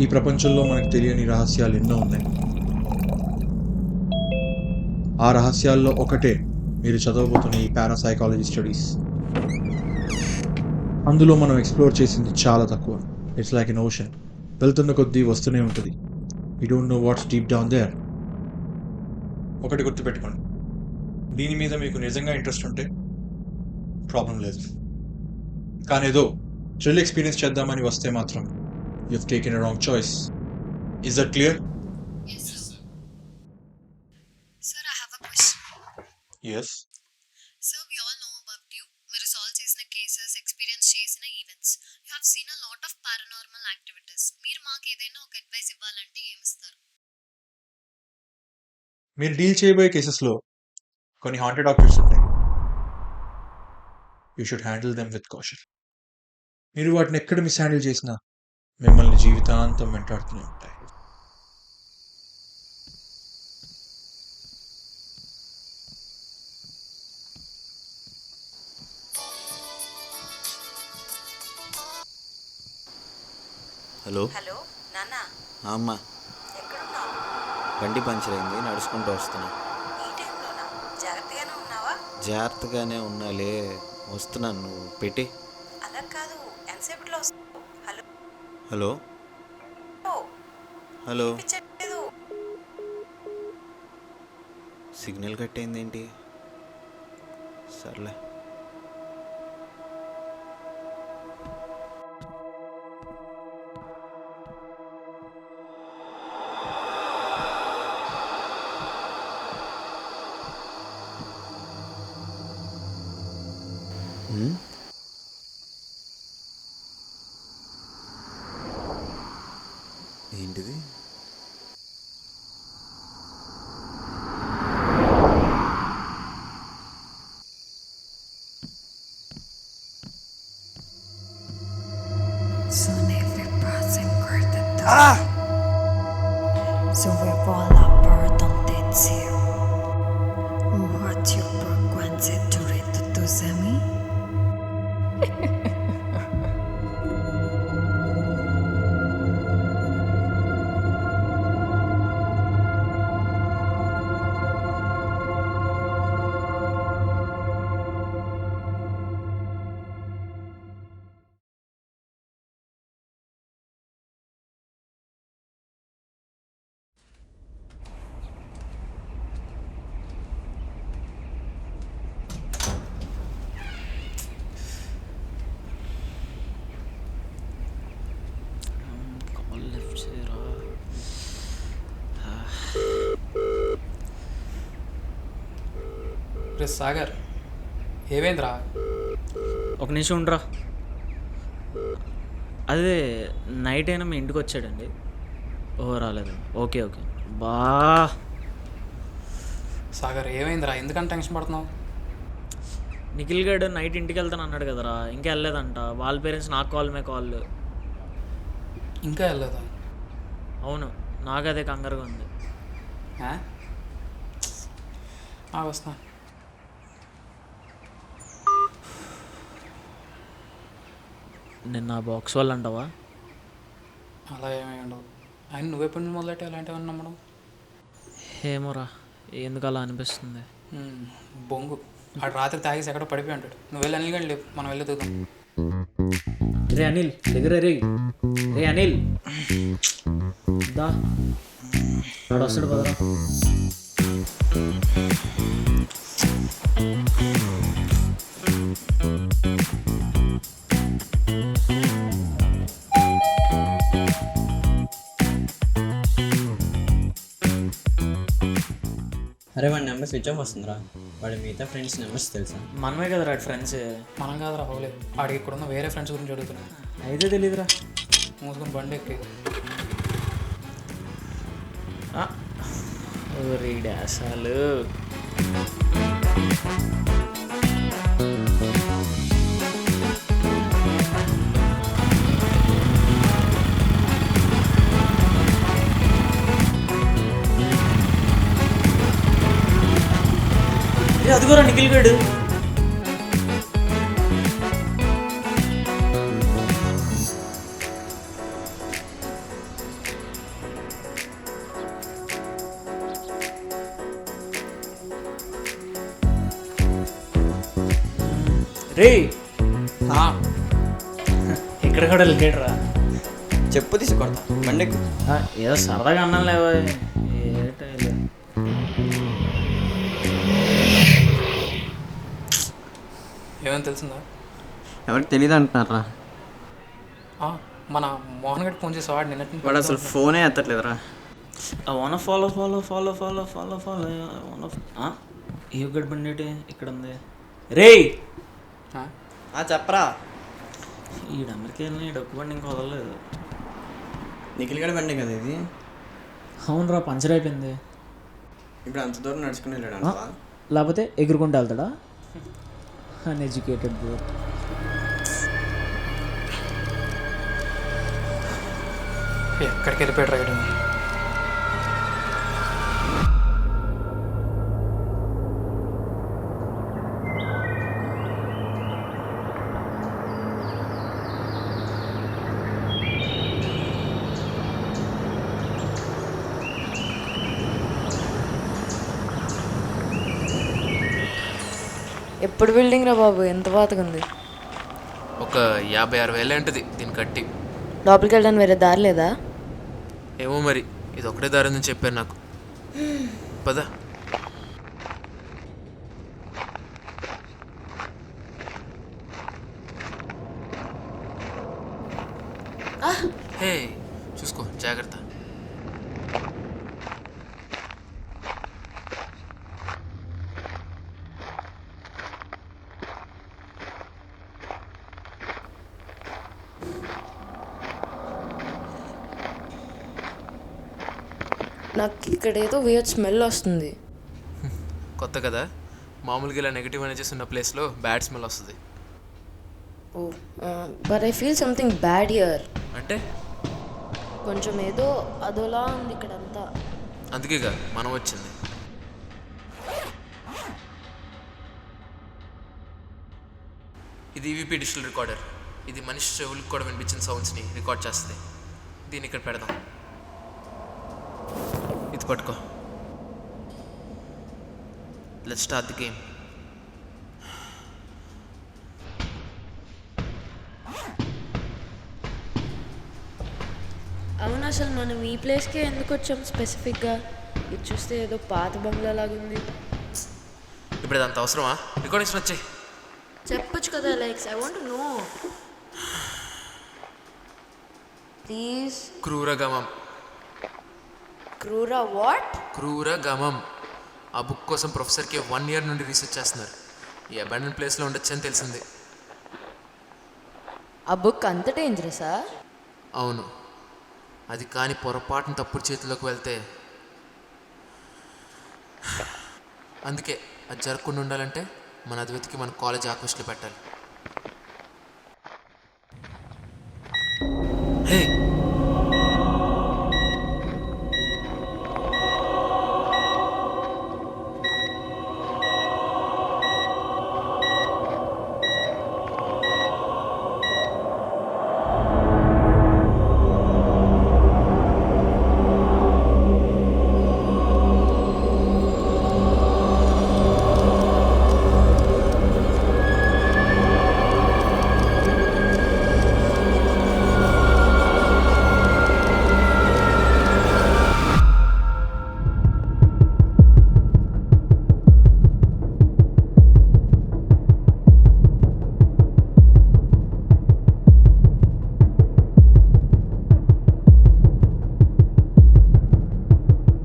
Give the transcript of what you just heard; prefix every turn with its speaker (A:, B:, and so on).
A: ఈ ప్రపంచంలో మనకు తెలియని రహస్యాలు ఎన్నో ఉన్నాయి. ఆ రహస్యాల్లో ఒకటే మీరు చదవబోతున్న ఈ పారాసైకాలజీ స్టడీస్. అందులో మనం ఎక్స్ప్లోర్ చేసింది చాలా తక్కువ. It's like an ocean. వెళ్తున్న కొద్దీ వస్తూనే ఉంటుంది. You don't know what's deep down there. ఒకటి గుర్తుపెట్టుకోండి, దీని మీద మీకు నిజంగా ఇంట్రెస్ట్ ఉంటే ప్రాబ్లం లేదు. కానీ ఏదో థ్రిల్ ఎక్స్పీరియన్స్ చేద్దామని వస్తే మాత్రం you have taken a wrong choice. Is that clear?
B: Yes, sir. Sir, I have a question.
A: Yes.
B: Sir, we all know about you. మీరు సాల్వ్ చేసిన కేసెస్, ఎక్స్పీరియన్స్ చేసిన events. You have seen a lot of paranormal activities. మీరు మాకు ఏదైనా ఒక advice ఇవ్వాలంటే ఏమిస్తారు?
A: మీరు deal చేయబోయే కేసెస్లో కొన్ని హాంటెడ్ ఆబ్జెక్ట్స్ ఉంటాయి. You should handle them with caution. మీరు వాటిని ఎక్కడ మిస్ హ్యాండిల్ చేసినా మిమ్మల్ని జీవితాంతం వెంటాడుతూనే ఉంటాయి.
C: హలో
D: హలో నాన్న,
C: అమ్మ,
D: ఎక్కడున్నావు?
C: బండి పంచర్ అయింది, నడుచుకుంటూ వస్తున్నా.
D: ఈ టైంలోనా? జాగ్రత్తగానే ఉన్నావా?
C: జాగ్రత్తగానే ఉన్నాలే, వస్తున్నాను. నువ్వు పెట్టి.
D: అలా కాదు, ఎంతసేపట్లో వస్తావు? హలో
C: హలో హలో,
D: వినిపించట్లేదు.
C: సిగ్నల్ కట్ అయింది ఏంటి? సర్లే. ఏంటిది?
B: Sunny vibrasen kortet. Så vi båda början det ser. What you frequency to read to semi?
E: Call lift చేయరా.
F: రే సాగర్, ఏమైందిరా?
E: ఒక నిమిషం ఉండరా. అదే నైట్ అయినా మీ ఇంటికి వచ్చాడండి. ఓ రాలేదు. ఓకే ఓకే బా.
F: సాగర్ ఏమైందిరా? ఎందుకంత టెన్షన్ పడుతున్నావు?
E: నిఖిల్ గడ్ నైట్ ఇంటికి వెళ్తాను అన్నాడు కదరా, ఇంకా వెళ్ళలేదంట. వాళ్ళ పేరెంట్స్ నాకు కాల్ మే కాల్.
F: ఇంకా వెళ్ళలేదా?
E: అవును, నాకు అదే కంగారుగా ఉంది.
F: వస్తా.
E: నిన్న బాక్స్ వాళ్ళు అంటావా?
F: అలా ఏమీ ఉండవు. ఆయన నువ్వెప్పటి నుంచి మొదలెట్టి అలాంటివన్నీ నమ్మడం?
E: ఏమోరా, ఎందుకు అలా అనిపిస్తుంది.
F: బొంగు. ఆడు రాత్రి తాగేసి ఎక్కడో పడిపోయి ఉంటాడు. నువ్వు వెళ్ళి అనిల్ గండి లేపు, మనం వెళ్ళి దిగుదాం.
E: రే అనిల్ దగ్గర రే. రే అనిల్ దా, వాడు వస్తాడు పదరా.
G: అరే వాడి నెంబర్ స్విచ్ ఆఫ్ వస్తుందిరా. వాడి మిగతా ఫ్రెండ్స్ నెంబర్స్ తెలుసా?
E: మనమే కదరా ఫ్రెండ్స్.
F: మనం కాదురా పోలేదు. ఆడికి ఇక్కడ ఉన్న వేరే ఫ్రెండ్స్ గురించి అడుగుతున్నాను.
E: అయితే తెలీదురా.
F: మూసుకొని బండి ఎక్కి.
E: అసలు అదిగోరా నిఖిల్ గడు. రే ఇక్కడ కూడా వెళ్ళేట్రా
G: చెప్పు తీసి కొడతా బండెక్కు.
E: ఏదో సరదాగా అన్నాను లేవా
F: ఏమైనా తెలిసిందా?
G: ఎవరికి తెలియదు అంటున్నారా?
F: మన మోహన్ గడ్ ఫోన్ చేసి వాడు నిన్నటి నుంచి
G: వాడు అసలు ఫోనే ఎత్తట్లేదురా.
E: I wanna follow. ఏ గడి బండి ఇక్కడ ఉంది రే
G: చెప్పరా.
E: ఈడు అమెరికా వెళ్ళిన ఈ డొక్కు బండి ఇంకా వదలలేదు.
G: నిఖిల్ గడ బండి కదా ఇది.
E: అవునరా పంచర్ అయిపోయింది.
G: ఇప్పుడు అంత దూరం నడుచుకుని వెళ్ళాడు.
E: లేకపోతే ఎగురుకుంటూ వెళ్తాడా? Uneducated bro.
F: ఎక్కడికి వెళ్ళిపోయాడు రైడ్.
H: ఎప్పుడు బిల్డింగ్ రా బాబు, ఎంత పాతగా ఉంది.
I: ఒక 50-60 ఉంటుంది దీన్ని కట్టి.
H: లోపలికి వెళ్ళడానికి వేరే దారి లేదా?
I: ఏమో మరి, ఇది ఒకటే దారి ఉందని చెప్పారు నాకు. పద. హే చూసుకో, జాగ్రత్త.
H: నాకు ఇక్కడ ఏదో వేర్ స్మెల్ వస్తుంది.
I: కొత్త కదా, మామూలుగా ఇలా నెగిటివ్ ఎనర్జీస్ ఉన్న ప్లేస్లో బ్యాడ్ స్మెల్ వస్తుంది.
H: Oh but I feel something bad here.
I: అంటే
H: కొంచెం ఏదో అదోలా ఉంది ఇక్కడంతా.
I: అందుకేగా మనం వచ్చింది. ఇది ఈవీపీ డిజిటల్ రికార్డర్. ఇది మనిషి చెవులకు కూడా వినిపించిన సౌండ్స్ని రికార్డ్ చేస్తుంది. దీన్ని ఇక్కడ పెడదాం. ఇది పట్టుకో. Let's start the game.
H: అవును, అసలు మనం ఈ ప్లేస్కే ఎందుకు వచ్చాం స్పెసిఫిక్గా? ఇది చూస్తే ఏదో పాత బంగ్లా లాగుంది.
I: ఇప్పుడు ఇదంత అవసరమా? రికార్డింగ్స్ వచ్చాయి.
H: చెప్పొచ్చు కదా, likes I want no please.
I: క్రూరగమం.
H: క్రూరా వాట్?
I: క్రూరగమం. ఆ బుక్ కోసం ప్రొఫెసర్కి 1 year నుండి రీసెర్చ్ చేస్తున్నారు. ఈ అబాండన్ ప్లేస్లో ఉండొచ్చని తెలిసింది.
H: ఆ బుక్ అంత డేంజరసా?
I: అవును, అది కానీ పొరపాటున తప్పుడు చేతిలోకి వెళ్తే. అందుకే అది జరగకుండా ఉండాలంటే మన అది వెతికి మన కాలేజ్ ఆక్విస్ట్లో పెట్టాలి. హే